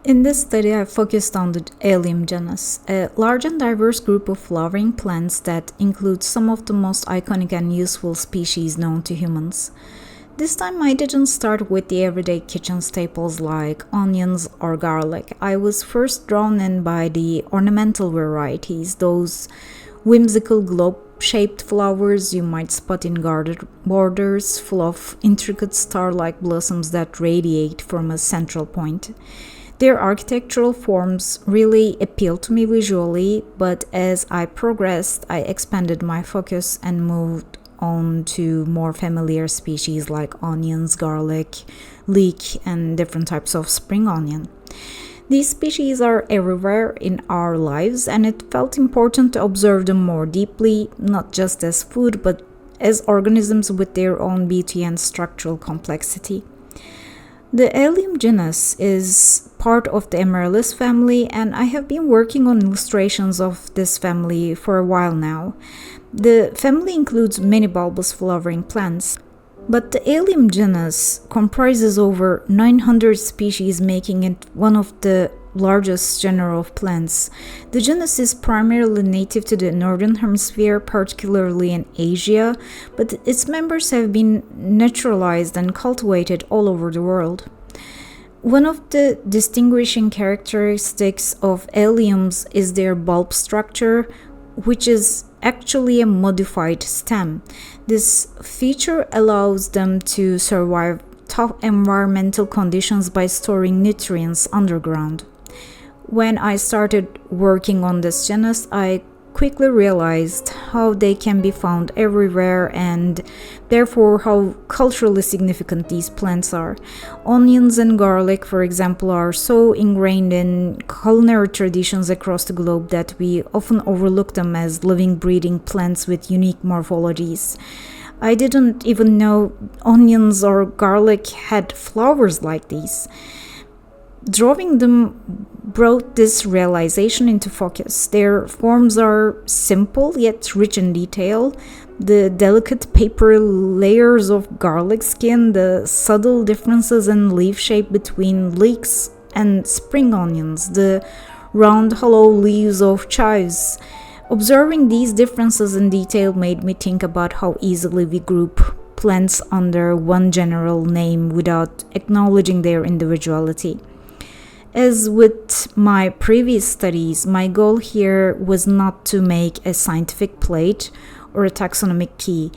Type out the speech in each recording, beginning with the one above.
In this study, I focused on the Allium genus, a large and diverse group of flowering plants that includes some of the most iconic and useful species known to humans. This time I didn't start with the everyday kitchen staples like onions or garlic. I was first drawn in by the ornamental varieties, those whimsical globe-shaped flowers you might spot in garden borders full of intricate star-like blossoms that radiate from a central point. Their architectural forms really appealed to me visually, but as I progressed, I expanded my focus and moved on to more familiar species like onions, garlic, leek, and different types of spring onion. These species are everywhere in our lives, and it felt important to observe them more deeply, not just as food, but as organisms with their own beauty and structural complexity. The Allium genus is part of the Amaryllis family, and I have been working on illustrations of this family for a while now. The family includes many bulbous flowering plants, but the Allium genus comprises over 900 species, making it one of the largest genera of plants. The genus is primarily native to the northern hemisphere, particularly in Asia, but its members have been naturalized and cultivated all over the world. One of the distinguishing characteristics of alliums is their bulb structure, which is actually a modified stem. This feature allows them to survive tough environmental conditions by storing nutrients underground. When I started working on this genus, I quickly realized how they can be found everywhere and therefore how culturally significant these plants are. Onions and garlic, for example, are so ingrained in culinary traditions across the globe that we often overlook them as living, breathing plants with unique morphologies. I didn't even know onions or garlic had flowers like these. Drawing them brought this realization into focus. Their forms are simple yet rich in detail. The delicate papery layers of garlic skin, the subtle differences in leaf shape between leeks and spring onions, the round hollow leaves of chives. Observing these differences in detail made me think about how easily we group plants under one general name without acknowledging their individuality. As with my previous studies, my goal here was not to make a scientific plate or a taxonomic key.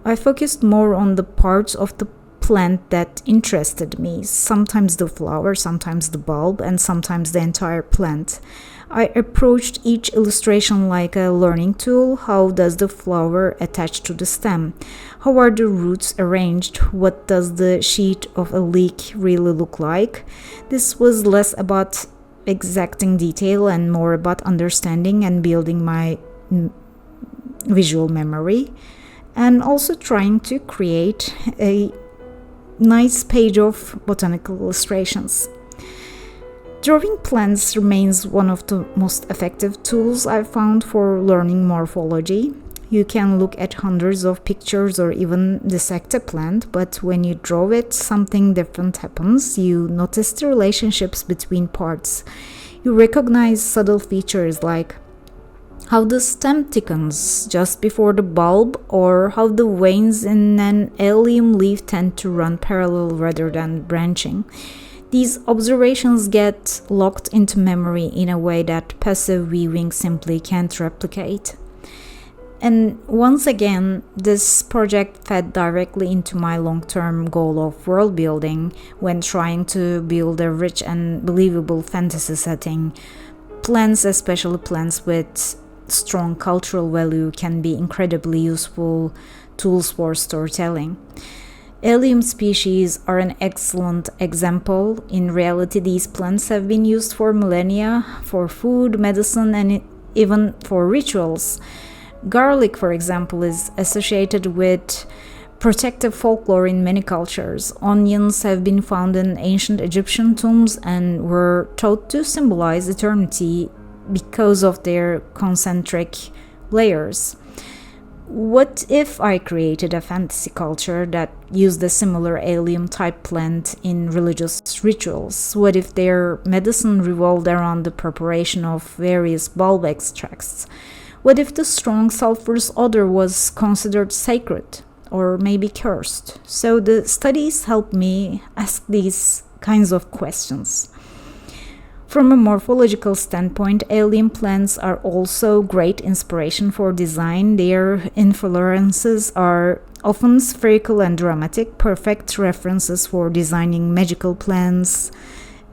I focused more on the parts of the plant that interested me, sometimes the flower, sometimes the bulb, and sometimes the entire plant. I approached each illustration like a learning tool. How does the flower attach to the stem? How are the roots arranged? What does the sheet of a leek really look like? This was less about exacting detail and more about understanding and building my visual memory, and also trying to create a nice page of botanical illustrations. Drawing plants remains one of the most effective tools I've found for learning morphology. You can look at hundreds of pictures or even dissect a plant, but when you draw it, something different happens. You notice the relationships between parts. You recognize subtle features like how the stem thickens just before the bulb, or how the veins in an allium leaf tend to run parallel rather than branching. These observations get locked into memory in a way that passive viewing simply can't replicate. And once again, this project fed directly into my long-term goal of world building when trying to build a rich and believable fantasy setting. Plants, especially plants with strong cultural value, can be incredibly useful tools for storytelling. Allium species are an excellent example. In reality, these plants have been used for millennia, for food, medicine, and even for rituals. Garlic, for example, is associated with protective folklore in many cultures. Onions have been found in ancient Egyptian tombs and were thought to symbolize eternity because of their concentric layers. What if I created a fantasy culture that used a similar allium type plant in religious rituals? What if their medicine revolved around the preparation of various bulb extracts? What if the strong sulfurous odor was considered sacred or maybe cursed? So the studies help me ask these kinds of questions. From a morphological standpoint, allium plants are also great inspiration for design. Their inflorescences are often spherical and dramatic, perfect references for designing magical plants,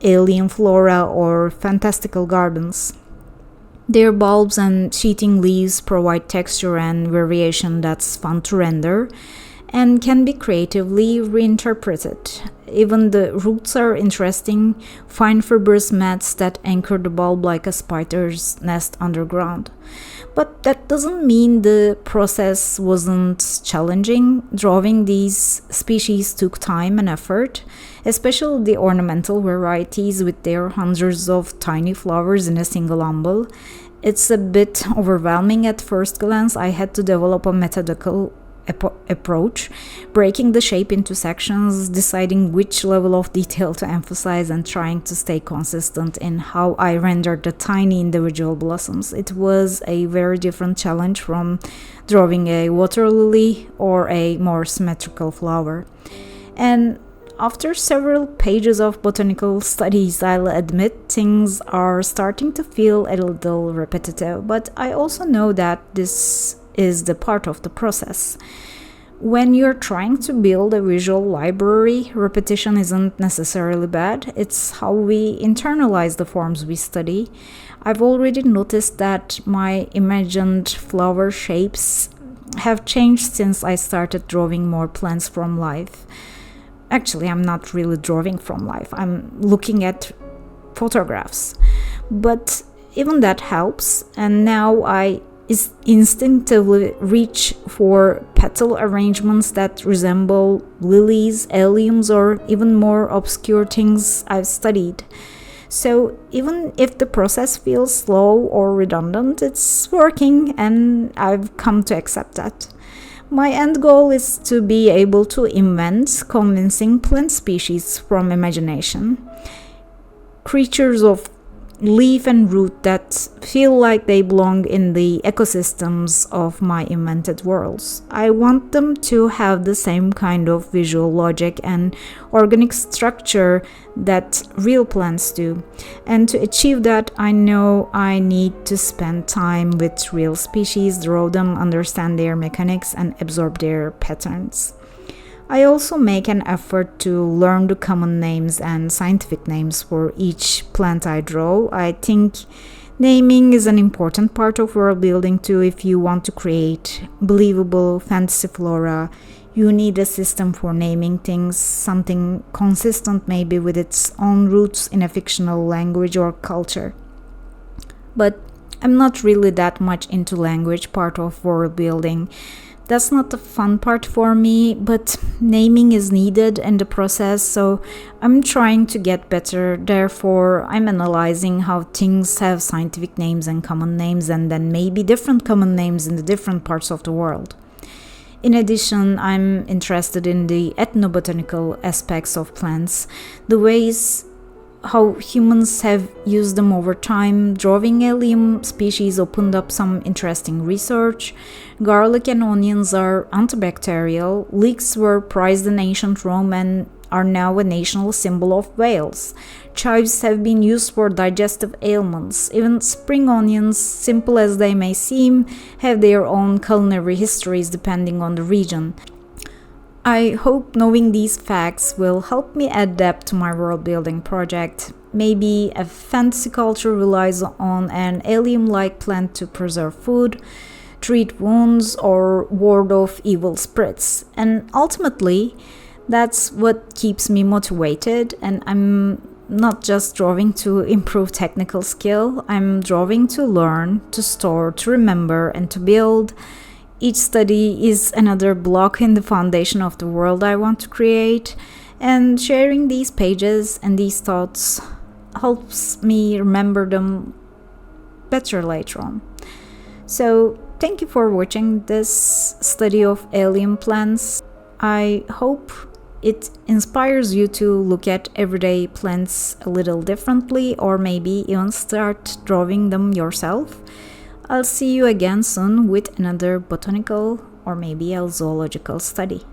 alien flora, or fantastical gardens. Their bulbs and sheeting leaves provide texture and variation that's fun to render and can be creatively reinterpreted. Even the roots are interesting, fine fibrous mats that anchor the bulb like a spider's nest underground. But that doesn't mean the process wasn't challenging. Drawing these species took time and effort, especially the ornamental varieties with their hundreds of tiny flowers in a single umbel. It's a bit overwhelming at first glance. I had to develop a methodical approach, breaking the shape into sections, deciding which level of detail to emphasize, and trying to stay consistent in how I rendered the tiny individual blossoms. It was a very different challenge from drawing a water lily or a more symmetrical flower. And after several pages of botanical studies, I'll admit things are starting to feel a little repetitive, but I also know that this is the part of the process. When you're trying to build a visual library, repetition isn't necessarily bad. It's how we internalize the forms we study. I've already noticed that my imagined flower shapes have changed since I started drawing more plants from life. Actually, I'm not really drawing from life. I'm looking at photographs. But even that helps, and now I instinctively reach for petal arrangements that resemble lilies, alliums, or even more obscure things I've studied. So even if the process feels slow or redundant, it's working, and I've come to accept that. My end goal is to be able to invent convincing plant species from imagination. Creatures of leaf and root that feel like they belong in the ecosystems of my invented worlds. I want them to have the same kind of visual logic and organic structure that real plants do. And to achieve that, I know I need to spend time with real species, draw them, understand their mechanics, and absorb their patterns. I also make an effort to learn the common names and scientific names for each plant I draw. I think naming is an important part of world building too. If you want to create believable fantasy flora, you need a system for naming things, something consistent maybe with its own roots in a fictional language or culture. But I'm not really that much into language part of world building. That's not the fun part for me, but naming is needed in the process, so I'm trying to get better. Therefore, I'm analyzing how things have scientific names and common names, and then maybe different common names in the different parts of the world. In addition, I'm interested in the ethnobotanical aspects of plants, the ways how humans have used them over time. Drawing allium species opened up some interesting research. Garlic and onions are antibacterial. Leeks were prized in ancient Rome and are now a national symbol of Wales. Chives have been used for digestive ailments. Even spring onions, simple as they may seem, have their own culinary histories depending on the region. I hope knowing these facts will help me adapt to my world building project. Maybe a fantasy culture relies on an allium-like plant to preserve food, treat wounds, or ward off evil spirits. And ultimately, that's what keeps me motivated, and I'm not just drawing to improve technical skill, I'm drawing to learn, to store, to remember, and to build. Each study is another block in the foundation of the world I want to create, and sharing these pages and these thoughts helps me remember them better later on. So thank you for watching this study of allium plants. I hope it inspires you to look at everyday plants a little differently, or maybe even start drawing them yourself. I'll see you again soon with another botanical or maybe a zoological study.